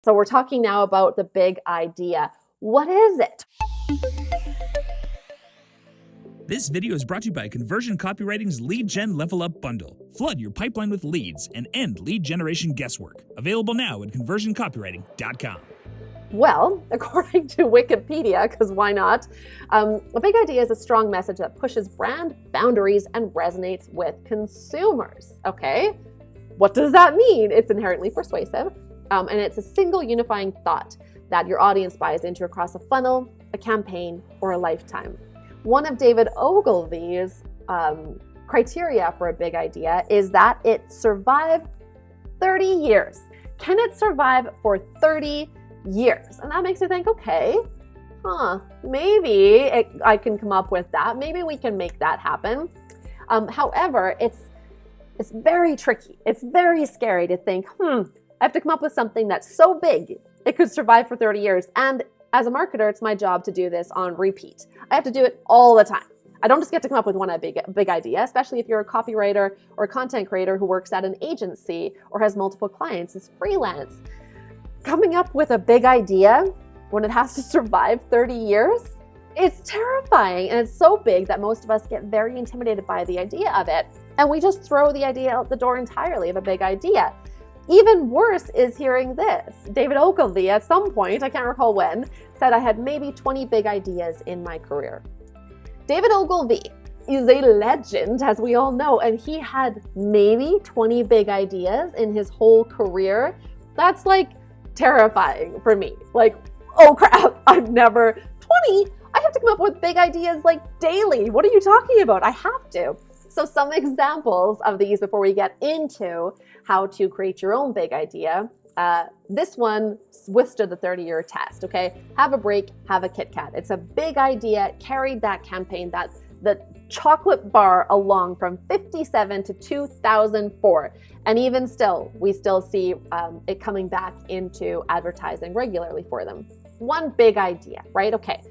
So we're talking now about the big idea. What is it? This video is brought to you by Conversion Copywriting's Lead Gen Level Up Bundle. Flood your pipeline with leads and end lead generation guesswork. Available now at conversioncopywriting.com. Well, according to Wikipedia, because why not? A big idea is a strong message that pushes brand boundaries and resonates with consumers. Okay, what does that mean? It's inherently persuasive, and it's a single unifying thought that your audience buys into across a funnel, a campaign, or a lifetime. One of David Ogilvy's criteria for a big idea is that it survived 30 years. Can it survive for 30 years? And that makes me think, okay, maybe I can come up with that. Maybe we can make that happen. However, it's very tricky. It's very scary to think, I have to come up with something that's so big it could survive for 30 years. And as a marketer, it's my job to do this on repeat. I have to do it all the time. I don't just get to come up with one big idea, especially if you're a copywriter or a content creator who works at an agency or has multiple clients, is freelance. Coming up with a big idea when it has to survive 30 years, it's terrifying. And it's so big that most of us get very intimidated by the idea of it. And we just throw the idea out the door entirely of a big idea. Even worse is hearing this. David Ogilvy, at some point, I can't recall when, said I had maybe 20 big ideas in my career. David Ogilvy is a legend, as we all know, and he had maybe 20 big ideas in his whole career. That's like terrifying for me. Like, oh crap, I've never 20. I have to come up with big ideas like daily. What are you talking about? I have to. So some examples of these before we get into how to create your own big idea. This one withstood the 30-year test, okay? Have a break, have a Kit Kat. It's a big idea, carried that campaign, the chocolate bar along from 57 to 2004. And even still, we still see it coming back into advertising regularly for them. One big idea, right? Okay,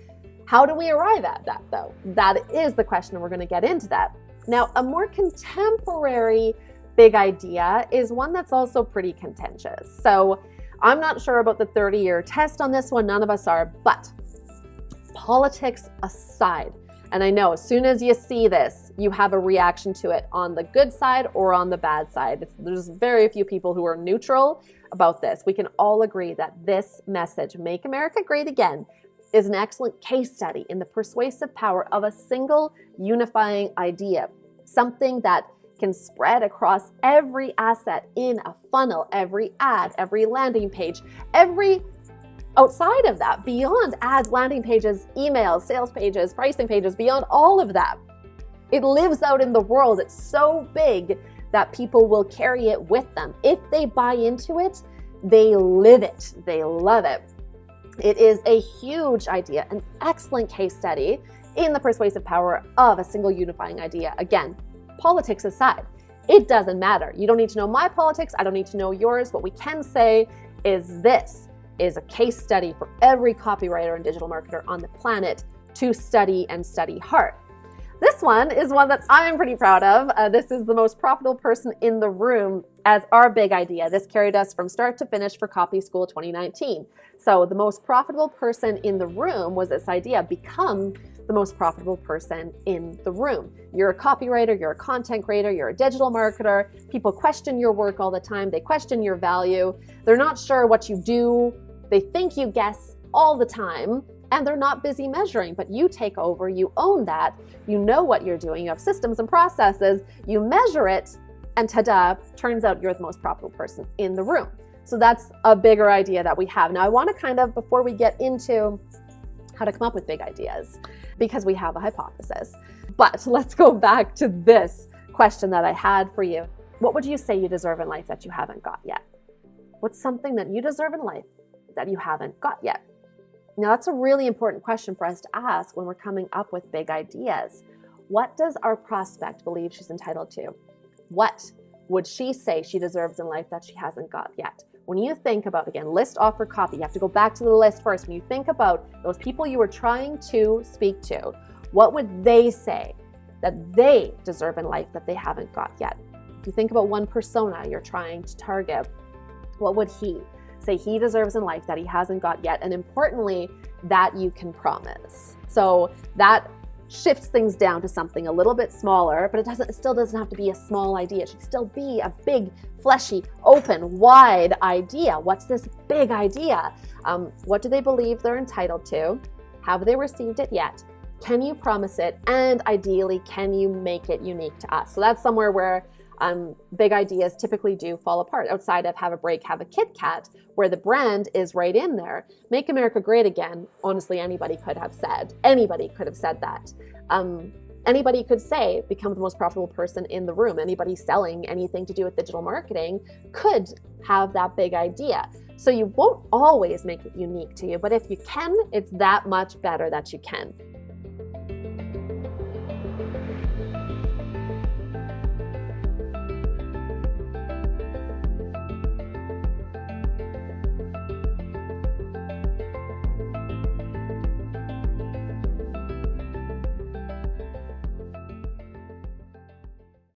how do we arrive at that though? That is the question, and we're gonna get into that. Now, a more contemporary big idea is one that's also pretty contentious. So I'm not sure about the 30-year test on this one, none of us are, but politics aside, and I know as soon as you see this, you have a reaction to it on the good side or on the bad side. There's very few people who are neutral about this. We can all agree that this message, Make America Great Again, is an excellent case study in the persuasive power of a single unifying idea, something that can spread across every asset in a funnel, every ad, every landing page, every outside of that, beyond ads, landing pages, emails, sales pages, pricing pages, beyond all of that. It lives out in the world. It's so big that people will carry it with them. If they buy into it, they live it, they love it. It is a huge idea, an excellent case study in the persuasive power of a single unifying idea. Again, politics aside, it doesn't matter. You don't need to know my politics. I don't need to know yours. What we can say is this is a case study for every copywriter and digital marketer on the planet to study and study hard. This one is one that I'm pretty proud of. This is the most profitable person in the room as our big idea. This carried us from start to finish for Copy School 2019. So the most profitable person in the room was this idea, become the most profitable person in the room. You're a copywriter, you're a content creator, you're a digital marketer. People question your work all the time. They question your value. They're not sure what you do. They think you guess all the time. And they're not busy measuring, but you take over, you own that, you know what you're doing, you have systems and processes, you measure it, and ta-da, turns out you're the most profitable person in the room. So that's a bigger idea that we have. Now I want to kind of, before we get into how to come up with big ideas, because we have a hypothesis, but let's go back to this question that I had for you. What would you say you deserve in life that you haven't got yet? What's something that you deserve in life that you haven't got yet? Now, that's a really important question for us to ask when we're coming up with big ideas. What does our prospect believe she's entitled to? What would she say she deserves in life that she hasn't got yet? When you think about, again, list, offer, copy, you have to go back to the list first. When you think about those people you were trying to speak to, what would they say that they deserve in life that they haven't got yet? If you think about one persona you're trying to target, what would he say he deserves in life that he hasn't got yet, and importantly, that you can promise. So that shifts things down to something a little bit smaller, but it still doesn't have to be a small idea. It should still be a big, fleshy, open, wide idea. What's this big idea? What do they believe they're entitled to? Have they received it yet? Can you promise it? And ideally, can you make it unique to us? So that's somewhere where big ideas typically do fall apart outside of have a break, have a Kit Kat, where the brand is right in there. Make America Great Again. Honestly, anybody could have said that. Anybody could say, become the most profitable person in the room. Anybody selling anything to do with digital marketing could have that big idea. So you won't always make it unique to you, but if you can, it's that much better that you can.